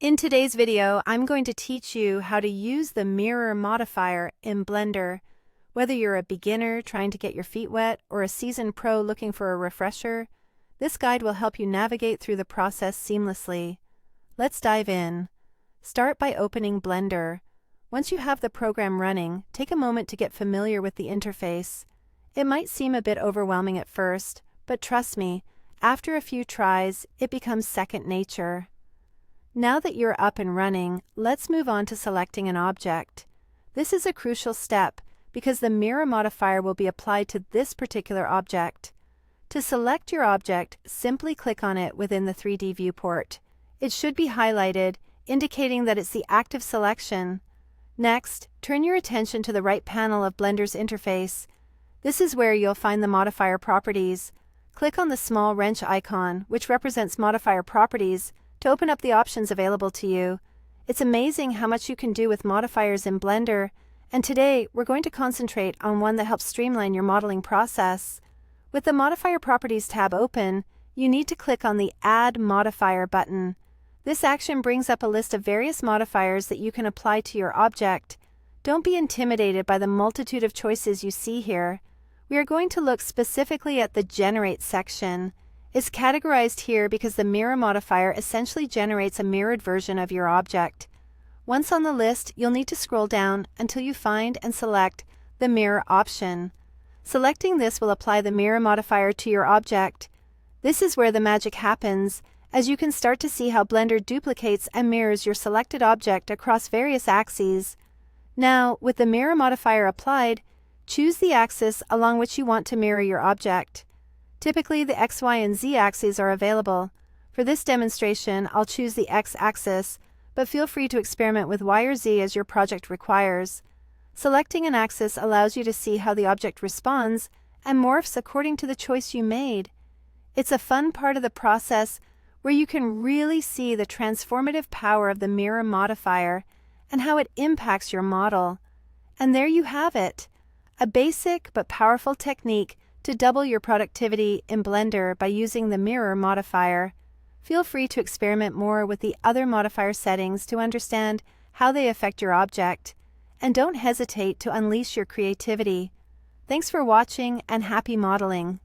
In today's video, I'm going to teach you how to use the mirror modifier in Blender. Whether you're a beginner trying to get your feet wet or a seasoned pro looking for a refresher, this guide will help you navigate through the process seamlessly. Let's dive in. Start by opening Blender. Once you have the program running, take a moment to get familiar with the interface. It might seem a bit overwhelming at first, but trust me, after a few tries, it becomes second nature. Now that you're up and running, let's move on to selecting an object. This is a crucial step because the mirror modifier will be applied to this particular object. To select your object, simply click on it within the 3D viewport. It should be highlighted, indicating that it's the active selection. Next, turn your attention to the right panel of Blender's interface. This is where you'll find the modifier properties. Click on the small wrench icon, which represents modifier properties, to open up the options available to you. It's amazing how much you can do with modifiers in Blender, and today we're going to concentrate on one that helps streamline your modeling process. With the Modifier Properties tab open, you need to click on the Add Modifier button. This action brings up a list of various modifiers that you can apply to your object. Don't be intimidated by the multitude of choices you see here. We are going to look specifically at the Generate section. It's categorized here because the mirror modifier essentially generates a mirrored version of your object. Once on the list, you'll need to scroll down until you find and select the mirror option. Selecting this will apply the mirror modifier to your object. This is where the magic happens, as you can start to see how Blender duplicates and mirrors your selected object across various axes. Now, with the mirror modifier applied, choose the axis along which you want to mirror your object. Typically, the X, Y, and Z axes are available. For this demonstration, I'll choose the X axis, but feel free to experiment with Y or Z as your project requires. Selecting an axis allows you to see how the object responds and morphs according to the choice you made. It's a fun part of the process where you can really see the transformative power of the mirror modifier and how it impacts your model. And there you have it, a basic but powerful technique to double your productivity in Blender by using the mirror modifier. Feel free to experiment more with the other modifier settings to understand how they affect your object, and don't hesitate to unleash your creativity. Thanks for watching and happy modeling!